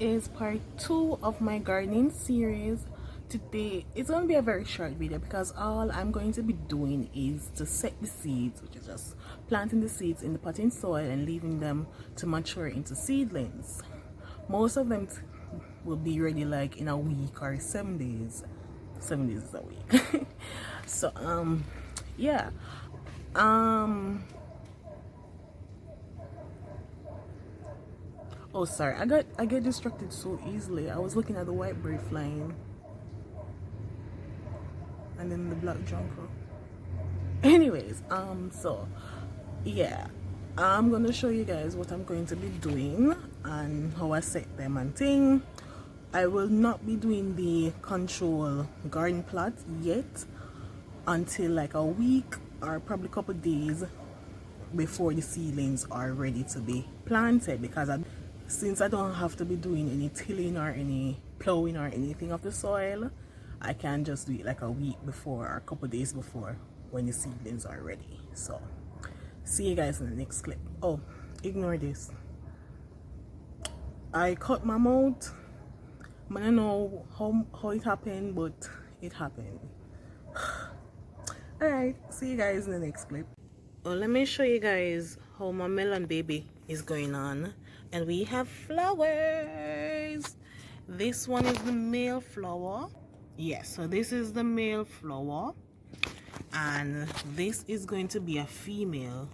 is part 2 of my gardening series. Today it's going to be a very short video because all I'm going to be doing is to set the seeds, which is just planting the seeds in the potting soil and leaving them to mature into seedlings. Most of them will be ready like in a week or 7 days. 7 days is a week. So yeah, oh sorry, I get distracted so easily. I was looking at the white bird flying and then the black jumper. Anyways, so yeah, I'm gonna show you guys what I'm going to be doing and how I set them and thing. I will not be doing the control garden plot yet until like a week or probably a couple days before the seedlings are ready to be planted, because since I don't have to be doing any tilling or any plowing or anything of the soil, I can just do it like a week before or a couple days before when the seedlings are ready. So see you guys in the next clip. Oh, ignore this, I cut my mouth. I don't know how it happened, but it happened. Alright, see you guys in the next clip. Oh, let me show you guys how my melon baby is going on. And we have flowers. This one is the male flower. Yes, so this is the male flower. And this is going to be a female.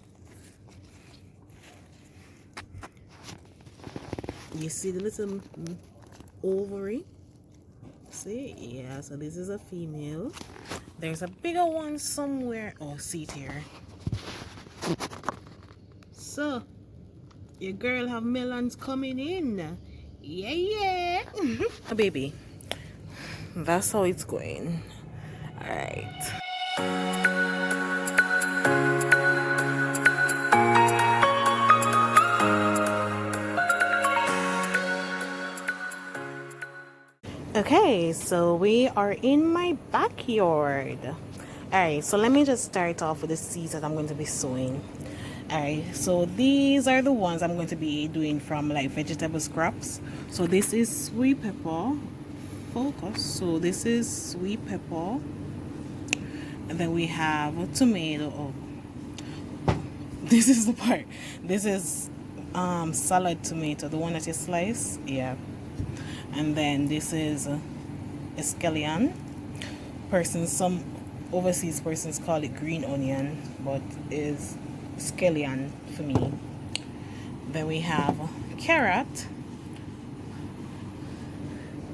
You see the little ovary? See? Yeah, so this is a female. There's a bigger one somewhere. Oh, see it here. So your girl have melons coming in. Yeah. Baby, that's how it's going. All right. Okay, so we are in my backyard. Alright, so let me just start off with the seeds that I'm going to be sowing. Alright, so these are the ones I'm going to be doing from like vegetable scraps. So this is sweet pepper. Focus. So this is sweet pepper. And then we have a tomato. Oh, this is the part. This is salad tomato, the one that you slice. Yeah. And then this is escallion. Some overseas persons call it green onion, but is scallion for me. Then we have carrot,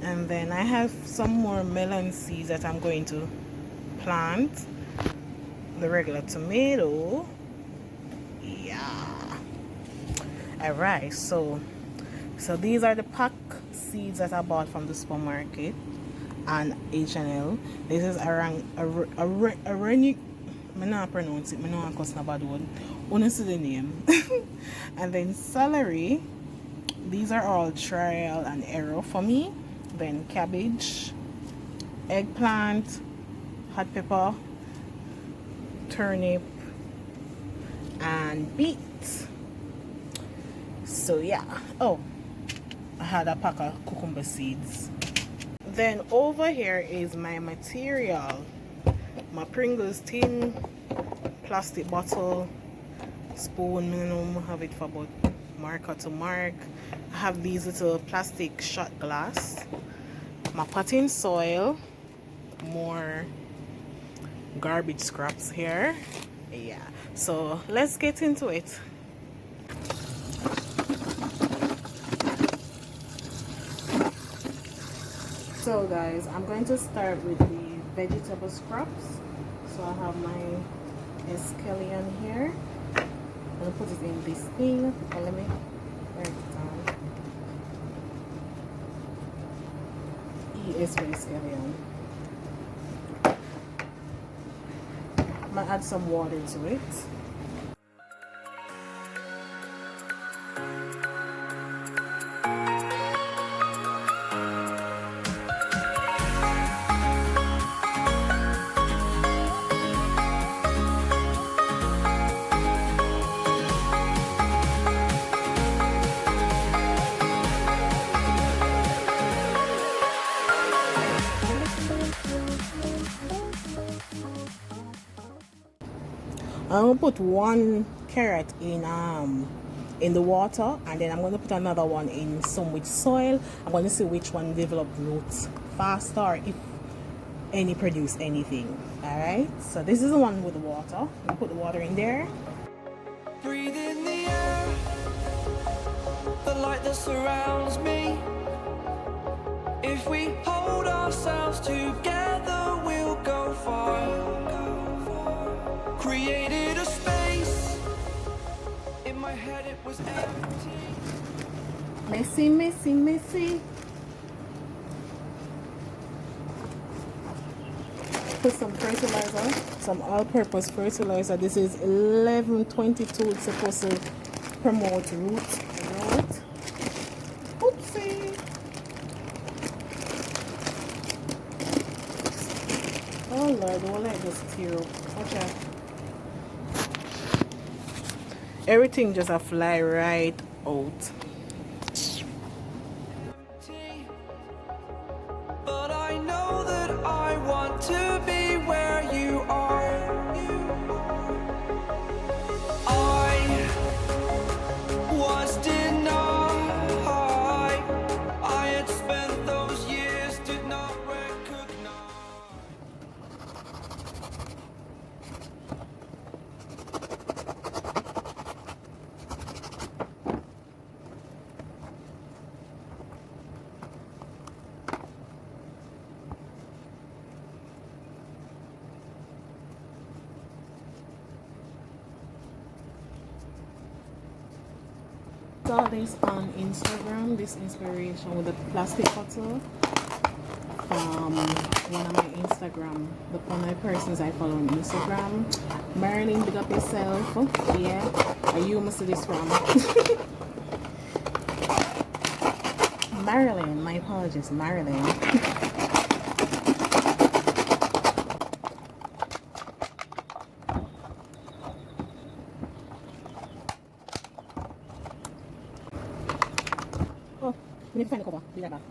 and then I have some more melon seeds that I'm going to plant. The regular tomato. Yeah. All right, so these are the pack seeds that I bought from the supermarket and H&L. This is I not pronounce it, I know it's not a bad word. Honestly, the name. And then celery. These are all trial and error for me. Then cabbage, eggplant, hot pepper, turnip, and beet. So yeah. Oh, I had a pack of cucumber seeds. Then over here is my material. My Pringles tin, plastic bottle, spoon, minimum have it for about marker to mark. I have these little plastic shot glass. My potting soil, more garbage scraps here. Yeah, so let's get into it. So guys, I'm going to start with the vegetable scraps. So I have my escallion here. I'm going to put it in this thing. And let me write it down. E is for escallion. I'm going to add some water to it. I'm gonna put one carrot in the water, and then I'm gonna put another one in some with soil. I'm gonna see which one develop roots faster, or if any produce anything. All right, so this is the one with the water. I'll put the water in there. Breathe in the air, the light that surrounds me. If we hold ourselves together, we'll go far. Created a space. In my head it was empty. Messy, messy, messy. Put some fertilizer, some all-purpose fertilizer. This is 1122. It's supposed to promote root growth. Oopsie. Oh Lord, don't let this tear up. Watch out. Everything just a fly right out. But I know that I want to be where you are. I was denied. I had spent those years, did not recognize. Saw this on Instagram, this inspiration with the plastic bottle from one of my Instagram, the Bonnet persons I follow on Instagram. Marilyn, big up yourself. Yeah, are you must see this from? Marilyn, my apologies, Marilyn. Oh, we need to find the cover. Be right back.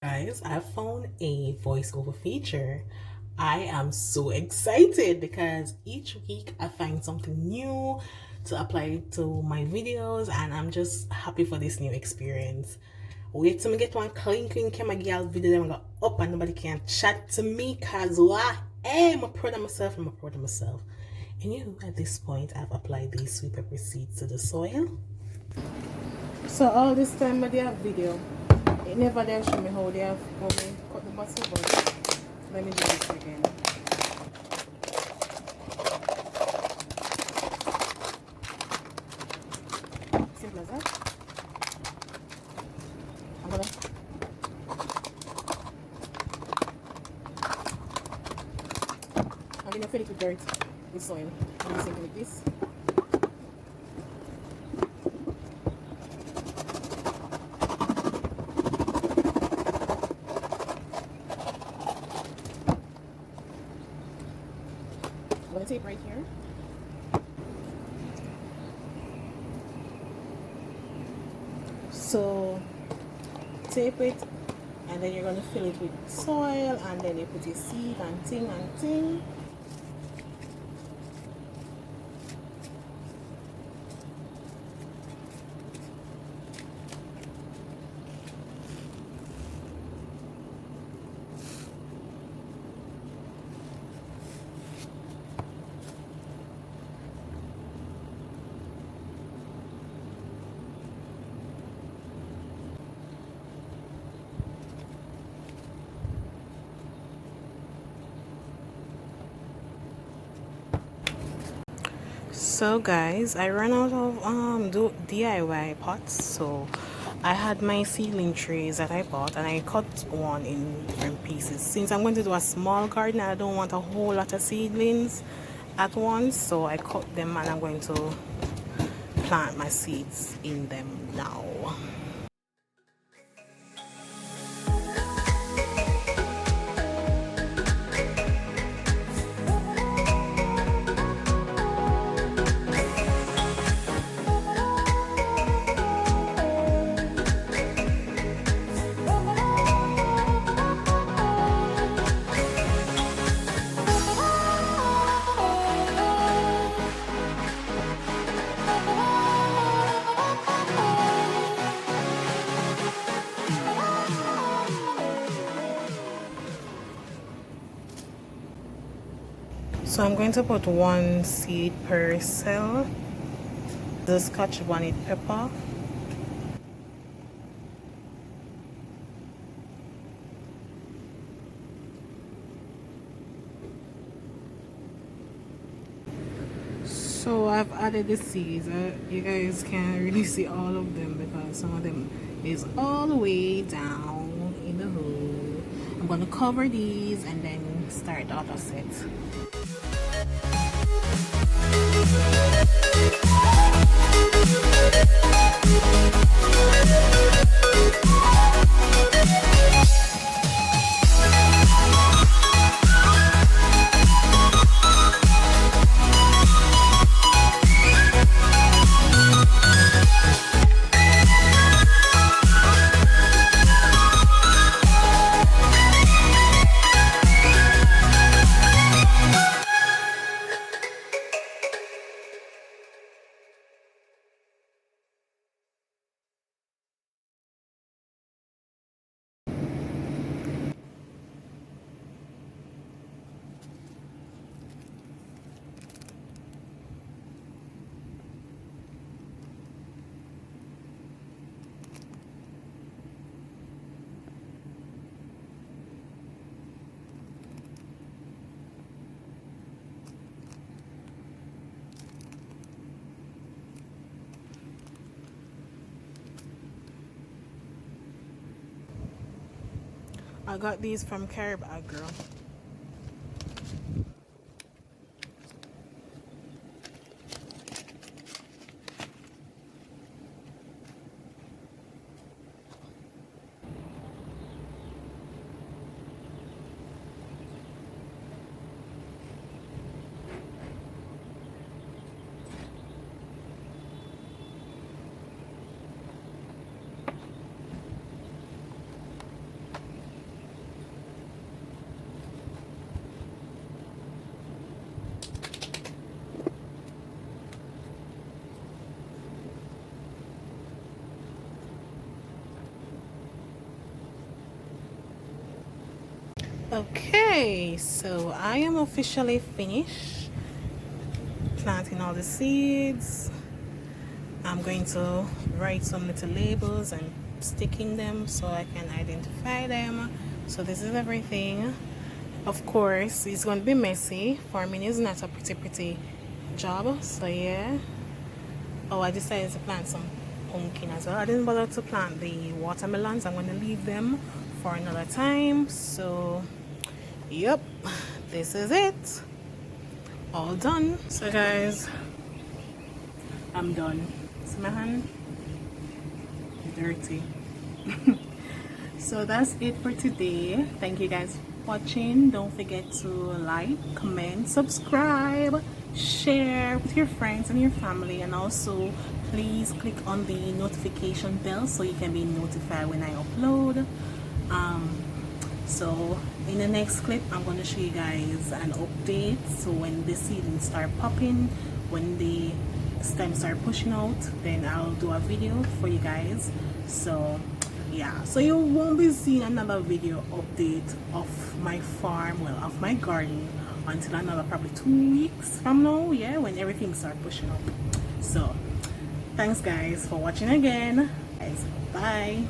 Guys, I found a voiceover feature. I am so excited because each week I find something new to apply to my videos, and I'm just happy for this new experience. Wait till me get one clean camera girl video, then I go up and nobody can chat to me, cause what? Hey, I'm proud of myself, I'm proud of myself. And you, at this point, I've applied these sweet pepper seeds to the soil. So all this time I have video. It never did show me how they have cut the bottle, but let me do this again. Simple as that. I'm gonna fill it with dirt, with soil. I'm just going like this. Tape right here. So tape it, and then you're going to fill it with soil, and then you put your seed and ting. So guys, I ran out of DIY pots, so I had my seedling trays that I bought and I cut one in different pieces. Since I'm going to do a small garden, I don't want a whole lot of seedlings at once, so I cut them and I'm going to plant my seeds in them now. So I'm going to put one seed per cell, the Scotch bonnet pepper. So I've added the seeds. You guys can't really see all of them because some of them is all the way down in the hole. I'm going to cover these and then start the other set. I got these from H&L Agro. Okay, so I am officially finished planting all the seeds. I'm going to write some little labels and sticking them so I can identify them. So this is everything. Of course, it's going to be messy. Farming is not a pretty job, so yeah. Oh, I decided to plant some pumpkin as well. I didn't bother to plant the watermelons. I'm going to leave them for another time. So yep, this is it, all done. So guys, I'm done. See my hand? Dirty. So that's it for today. Thank you guys for watching. Don't forget to like, comment, subscribe, share with your friends and your family, and also please click on the notification bell so you can be notified when I upload. So in the next clip I'm going to show you guys an update. So when the seedlings start popping, when the stems start pushing out, then I'll do a video for you guys. So yeah, so you won't be seeing another video update of my farm, well, of my garden, until another probably 2 weeks from now, yeah, when everything starts pushing up. So thanks guys for watching again, guys. Bye.